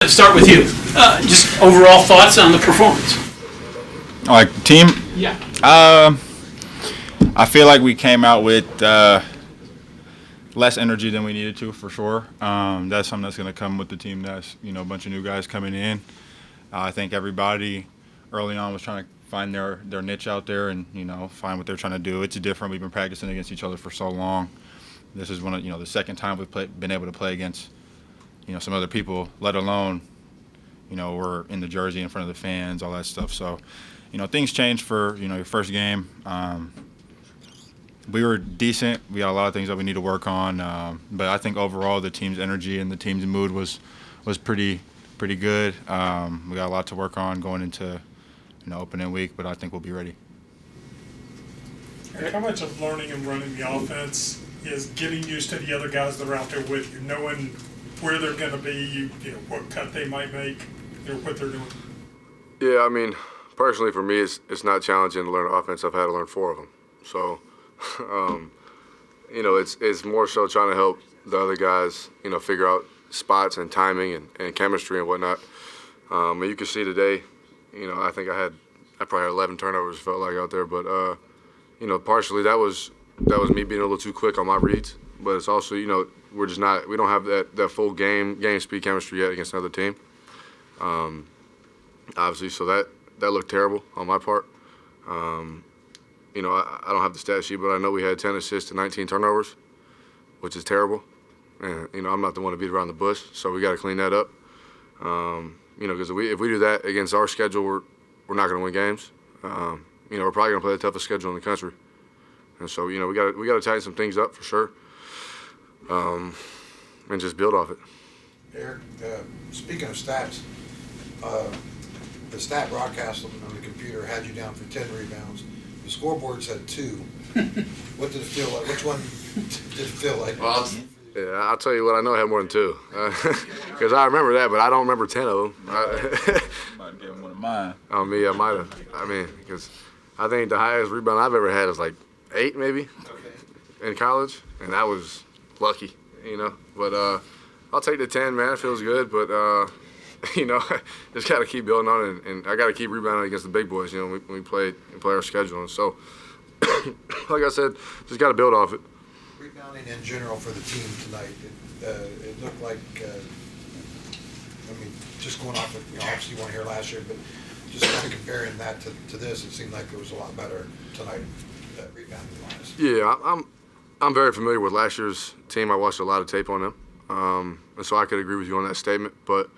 Let's start with you. Just overall thoughts on the performance. Like team? Yeah. I feel like we came out with less energy than we needed to, for sure. That's something that's going to come with the team. That's a bunch of new guys coming in. I think everybody early on was trying to find their niche out there and find what they're trying to do. It's different. We've been practicing against each other for so long. This is one of the second time we've been able to play against some other people, let alone we're in the jersey in front of the fans, all that stuff. So things changed for your first game. We were decent. We got a lot of things that we need to work on, but I think overall the team's energy and the team's mood was pretty good. We got a lot to work on going into opening week, but I think we'll be ready. Eric, how much of learning and running the offense is getting used to the other guys that are out there with you, knowing where they're going to be, what cut they might make, what they're doing? Yeah, I mean, personally for me, it's not challenging to learn offense. I've had to learn 4 of them. So, it's more so trying to help the other guys, figure out spots and timing and chemistry and whatnot. And you can see today, I think I probably had 11 turnovers, felt like, out there. But, partially that was me being a little too quick on my reads. But it's also, we don't have that full game speed chemistry yet against another team. Obviously, so that looked terrible on my part. I don't have the stat sheet, but I know we had 10 assists and 19 turnovers, which is terrible. And, I'm not the one to beat around the bush, so we got to clean that up. Because if we do that against our schedule, we're not going to win games. We're probably going to play the toughest schedule in the country. And so, we got to tighten some things up for sure, and just build off it. Eric, speaking of stats, the stat broadcast on the computer had you down for 10 rebounds. The scoreboard said 2. What did it feel like? Which one did it feel like? Well, yeah, I'll tell you what, I know I had more than 2. Because I remember that, but I don't remember 10 of them. Might give him one of mine. Oh, me, I might have. I mean, because I think the highest rebound I've ever had was like 8 maybe in college, and that was lucky, But I'll take the 10, man. It feels good, but just got to keep building on it, and I got to keep rebounding against the big boys. When we play our schedule, and so like I said, just got to build off it. Rebounding in general for the team tonight, it looked like. Just going off of obviously you weren't here last year, but just kind of comparing that to this, it seemed like it was a lot better tonight, rebounding wise. Yeah, I'm very familiar with last year's team. I watched a lot of tape on them, and so I could agree with you on that statement. But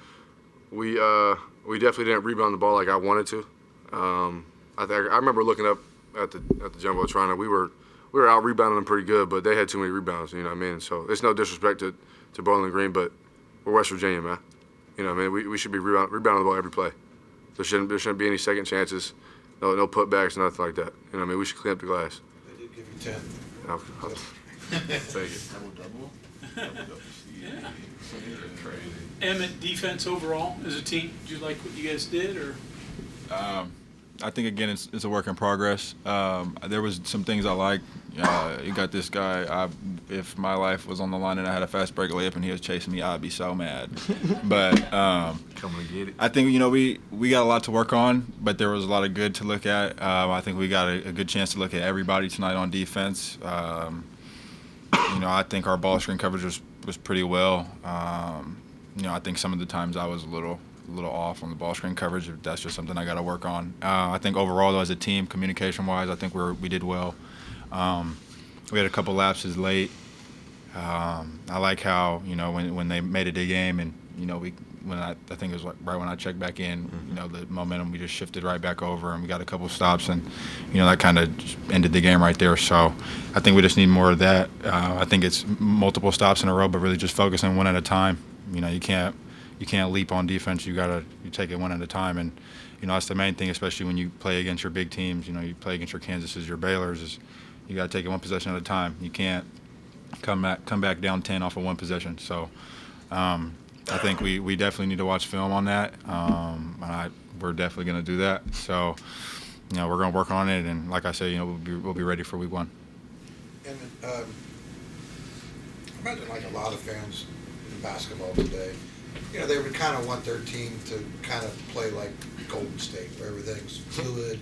we definitely didn't rebound the ball like I wanted to. I remember looking up at the jumbotron, and we were out rebounding them pretty good, but they had too many rebounds. You know what I mean? So it's no disrespect to Bowling Green, but we're West Virginia, man. We should be rebounding the ball every play. There shouldn't be any second chances, no putbacks, nothing like that. We should clean up the glass. They did give you 10. I'll take it. Yeah. Emmitt, defense overall as a team, did you like what you guys did, or? I think again it's a work in progress. There was some things I liked. You got this guy. If my life was on the line and I had a fast break layup and he was chasing me, I'd be so mad. But Coming to get it. I think we got a lot to work on, but there was a lot of good to look at. I think we got a good chance to look at everybody tonight on defense. I think our ball screen coverage was pretty well. I think some of the times I was a little off on the ball screen coverage. That's just something I got to work on. I think overall, though, as a team, communication-wise, I think we did well. We had a couple lapses late. I like how when they made it a game and I think it was right when I checked back in, the momentum, we just shifted right back over and we got a couple stops and that kind of ended the game right there. So I think we just need more of that. I think it's multiple stops in a row, but really just focusing one at a time. You can't leap on defense. You take it one at a time, and that's the main thing, especially when you play against your big teams. You play against your Kansases, your Baylors. Is you got to take it one possession at a time. You can't come back down 10 off of one possession. So I think we definitely need to watch film on that. We're definitely going to do that. So we're going to work on it, and like I said, we'll be ready for week 1. And I imagine like a lot of fans in basketball today, they would kind of want their team to kind of play like Golden State, where everything's fluid,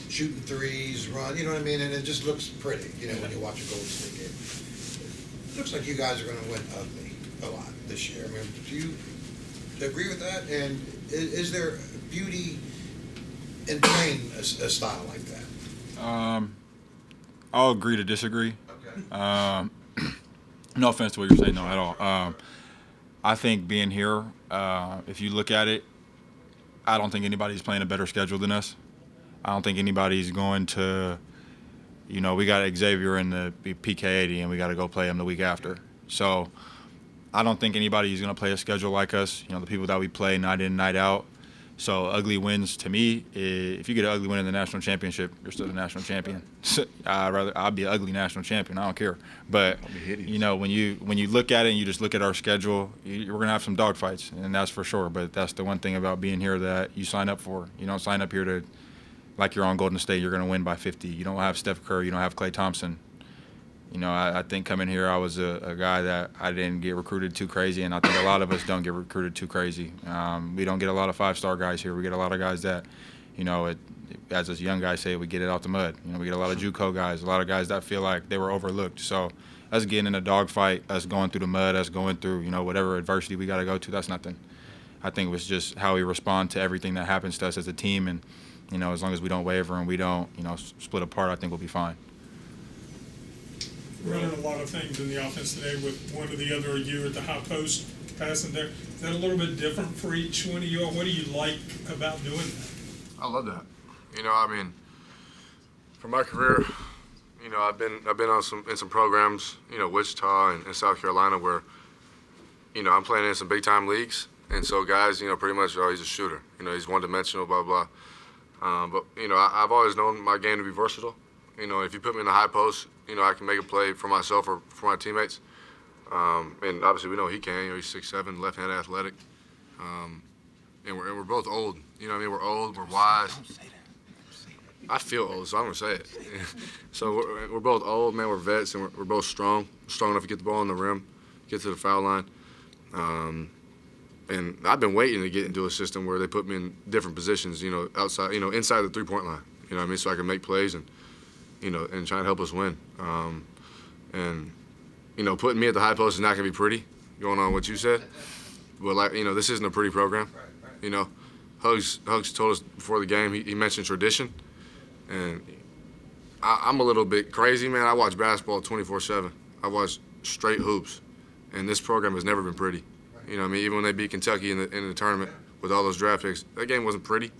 shooting threes, run, you know what I mean? And it just looks pretty, when you watch a Golden State game. It looks like you guys are going to win ugly a lot this year. I mean, do you agree with that? And is there beauty in playing a style like that? I'll agree to disagree. Okay. No offense to what you're saying, no, at all. I think being here, if you look at it, I don't think anybody's playing a better schedule than us. I don't think anybody's going to, we got Xavier in the PK80 and we got to go play him the week after. So I don't think anybody's going to play a schedule like us, the people that we play night in, night out. So ugly wins, to me, if you get an ugly win in the national championship, you're still the national champion. I'd be an ugly national champion. I don't care. But when you look at it and you just look at our schedule, we're gonna have some dogfights, and that's for sure. But that's the one thing about being here that you sign up for. You don't sign up here to like you're on Golden State. You're gonna win by 50. You don't have Steph Curry. You don't have Klay Thompson. I think coming here, I was a guy that I didn't get recruited too crazy, and I think a lot of us don't get recruited too crazy. We don't get a lot of five-star guys here. We get a lot of guys that, as us young guys say, we get it out the mud. We get a lot of JUCO guys, a lot of guys that feel like they were overlooked. So us getting in a dogfight, us going through the mud, us going through, whatever adversity we got to go to, that's nothing. I think it was just how we respond to everything that happens to us as a team, and, as long as we don't waver and we don't, split apart, I think we'll be fine. Running a lot of things in the offense today with one or the other of you at the high post passing there. Is that a little bit different for each one of you? What do you like about doing that? I love that. For my career, I've been on some programs, Wichita and South Carolina, where, I'm playing in some big time leagues, and so guys, pretty much, he's a shooter. He's one dimensional, blah blah. But I've always known my game to be versatile. If you put me in the high post, I can make a play for myself or for my teammates. And obviously we know he can. He's 6'7", left-handed athletic. And we're both old. We're old, we're wise. I feel old, so I'm going to say it. So we're both old, man. We're vets, and we're both strong. We're strong enough to get the ball on the rim, get to the foul line. And I've been waiting to get into a system where they put me in different positions, outside, inside the three-point line, so I can make plays and try and help us win. Putting me at the high post is not going to be pretty, going on what you said. But, this isn't a pretty program. Hugs told us before the game, he mentioned tradition. And I'm a little bit crazy, man. I watch basketball 24/7. I watch straight hoops. And this program has never been pretty. Even when they beat Kentucky in the tournament with all those draft picks, that game wasn't pretty.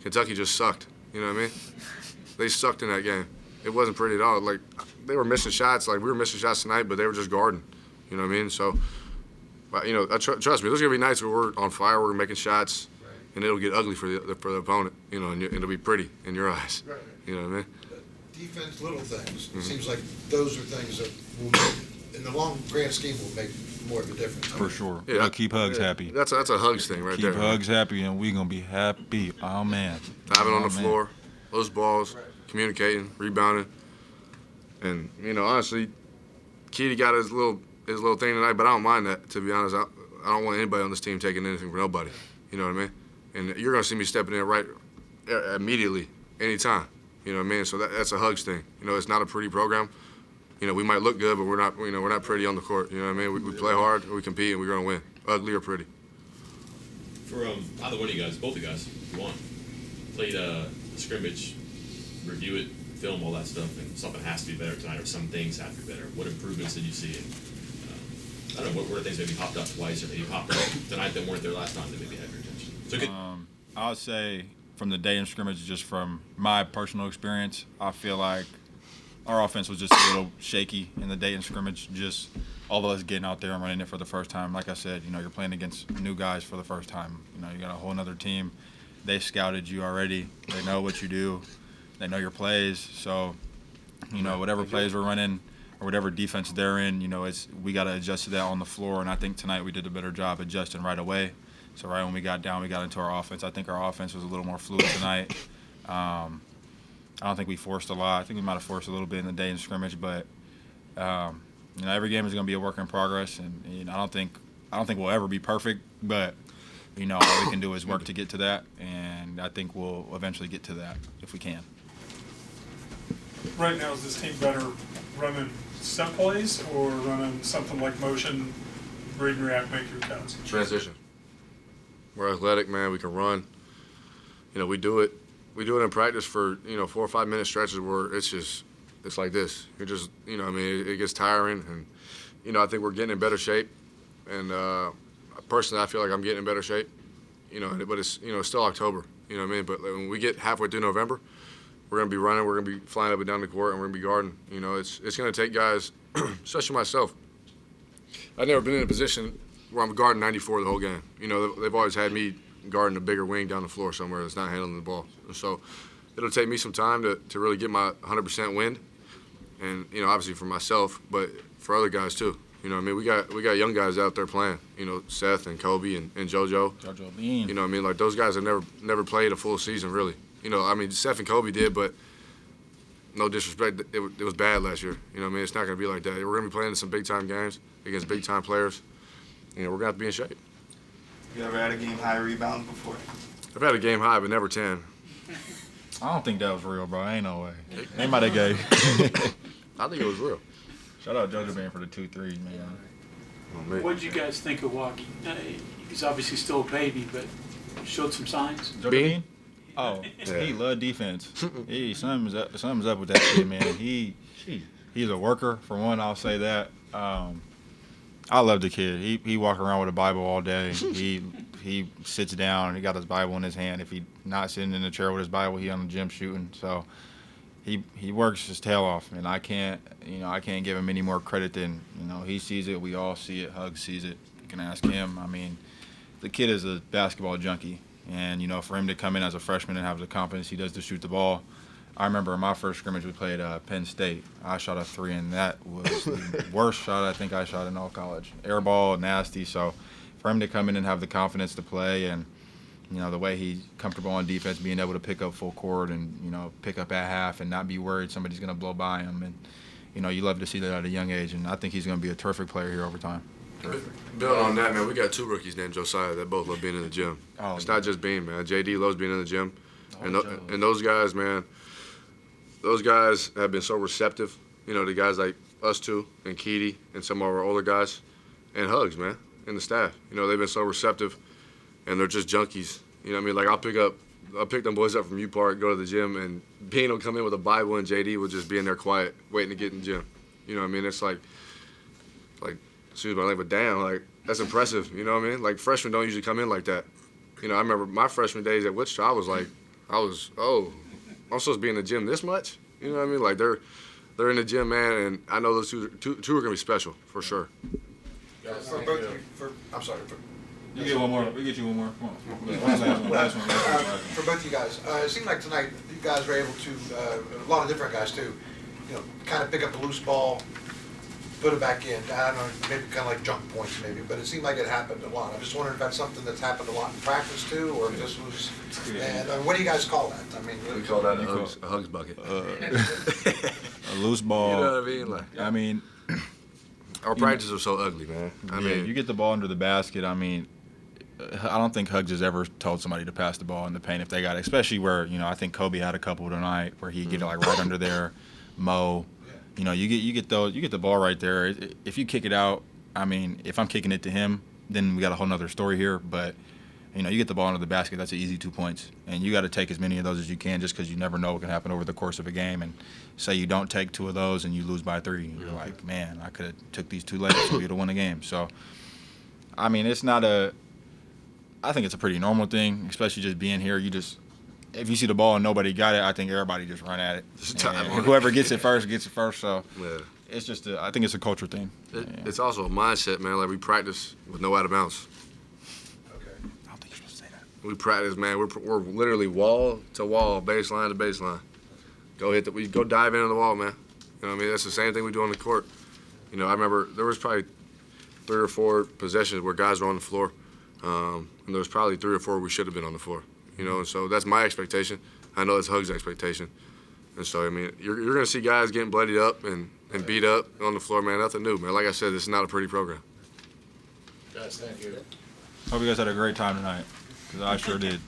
Kentucky just sucked. They sucked in that game. It wasn't pretty at all. Like, they were missing shots. Like, we were missing shots tonight, but they were just guarding. So, trust me, there's going to be nights where we're on fire, we're making shots, and it'll get ugly for the opponent, and it'll be pretty in your eyes. Right. You know what I mean? Defense, little things. It seems like those are things that will make, in the long grand scheme, will make more of a difference. For sure. Yeah, We'll keep Hugs happy. That's a Hugs thing right there. Keep Hugs happy, and we're going to be happy. Oh, man. Diving on the man. floor, those balls, communicating, rebounding. And, honestly, Keedy got his little thing tonight, but I don't mind that, to be honest. I don't want anybody on this team taking anything from nobody. You know what I mean? And you're going to see me stepping in right immediately, anytime. You know what I mean? So that's a Hugs thing. It's not a pretty program. We might look good, but we're not pretty on the court. You know what I mean? We play hard, we compete, and we're going to win, ugly or pretty. For either one of you guys, both of you guys, if you want, played the scrimmage, review it, film all that stuff, and something has to be better tonight, or some things have to be better. What improvements did you see? And, I don't know, what were things maybe popped up twice, or maybe popped up tonight that weren't there last time that maybe had your attention? So I would say from the day in scrimmage, just from my personal experience, I feel like our offense was just a little shaky in the day in scrimmage, just all of us getting out there and running it for the first time. Like I said, you're playing against new guys for the first time. You got a whole other team. They scouted you already. They know what you do. They know your plays. So, whatever plays we're running or whatever defense they're in, we got to adjust to that on the floor. And I think tonight we did a better job adjusting right away. So right when we got down, we got into our offense. I think our offense was a little more fluid tonight. I don't think we forced a lot. I think we might have forced a little bit in the day in scrimmage, but every game is going to be a work in progress, and I don't think we'll ever be perfect but all we can do is work to get to that, and I think we'll eventually get to that if we can. Right now, is this team better running set plays or running something like motion, read and react, make your cuts? Transition. We're athletic, man. We can run. We do it. We do it in practice for 4 or 5 minute stretches where it's like this. You're just it gets tiring, and I think we're getting in better shape. And personally, I feel like I'm getting in better shape. But it's it's still October. You know what I mean? But when we get halfway through November, we're gonna be running. We're gonna be flying up and down the court, and we're gonna be guarding. It's gonna take guys, especially myself. I've never been in a position where I'm guarding 94 the whole game. They've always had me guarding a bigger wing down the floor somewhere that's not handling the ball. So it'll take me some time to really get my 100% wind, and obviously for myself, but for other guys too. We got young guys out there playing. Seth and Kobe and JoJo. JoJo Bean. Like those guys have never played a full season really. Seth and Kobe did, but no disrespect, it was bad last year. It's not going to be like that. We're going to be playing in some big-time games against big-time players. We're going to have to be in shape. You ever had a game-high rebound before? I've had a game high, but never 10. I don't think that was real, bro. Ain't no way. They might have gave. I think it was real. Shout out JoJo Bean for the 2 3s, man. Oh, man. What did you guys think of Walkie? He's obviously still a baby, but showed some signs. JoJo Bean? Bean? Oh, Yeah. he loved defense. Something's up with that kid, man. He's a worker, for one, I'll say that. I love the kid. He walk around with a Bible all day. He sits down and he got his Bible in his hand. If he not sitting in the chair with his Bible, he on the gym shooting. So he works his tail off, and I can't give him any more credit than he sees it. We all see it. Hug sees it. You can ask him. The kid is a basketball junkie, and for him to come in as a freshman and have the confidence he does to shoot the ball. I remember in my first scrimmage we played Penn State. I shot a 3, and that was the worst shot I think I shot in all college. Air ball, nasty. So for him to come in and have the confidence to play, and the way he's comfortable on defense, being able to pick up full court and pick up at half and not be worried somebody's going to blow by him, and you love to see that at a young age, and I think he's going to be a terrific player here over time. Building on that, man, we got 2 rookies named Josiah that both love being in the gym. Oh, It's not just Bean, man. JD loves being in the gym, and Joe. and those guys, man. Those guys have been so receptive, to guys like us two and Keedy and some of our older guys, and Hugs, man, and the staff. They've been so receptive, and they're just junkies. Like I'll pick them boys up from U Park, go to the gym, and Bean will come in with a Bible, and JD will just be in there quiet, waiting to get in the gym. It's like, excuse my language, but damn, that's impressive. Like freshmen don't usually come in like that. I remember my freshman days at Wichita, I'm supposed to be in the gym this much? Like they're in the gym, man, and I know those two are gonna be special for sure. For both you, I'm sorry. You get one more. We get you one more. Come on. Last one. For both you guys, it seemed like tonight you guys were able to, a lot of different guys too, kind of pick up a loose ball, put it back in. I don't know, maybe kind of like jump points maybe, but it seemed like it happened a lot. I'm just wondering if that's something that's happened a lot in practice too, or if this was, and what do you guys call that? We call that a hugs bucket. A loose ball. What I mean? Our practices are so ugly, man. You get the ball under the basket. I don't think Hugs has ever told somebody to pass the ball in the paint if they got it, especially where, I think Kobe had a couple tonight where he get it right under there. Mo, you get the ball right there. If you kick it out, if I'm kicking it to him, then we got a whole nother story here. But you get the ball under the basket, that's an easy 2 points, and you got to take as many of those as you can, just because you never know what can happen over the course of a game. And say you don't take 2 of those and you lose by 3, you're like, man, I could have took these 2 later so we'd have won the game. So, it's not I think it's a pretty normal thing, especially just being here. If you see the ball and nobody got it, I think everybody just run at it. And whoever gets it first gets it first. So Yeah. it's just I think it's a culture thing. It's also a mindset, man. Like we practice with no out of bounds. Okay. I don't think you're supposed to say that. We practice, man. We're literally wall to wall, baseline to baseline. We go dive into the wall, man. That's the same thing we do on the court. I remember there was probably 3 or 4 possessions where guys were on the floor, and there was probably 3 or 4 we should have been on the floor. And so that's my expectation. I know it's Hug's expectation. And so, you're going to see guys getting bloodied up and beat up on the floor, man. Nothing new, man. Like I said, this is not a pretty program. Guys, thank you. Hope you guys had a great time tonight, because I sure did.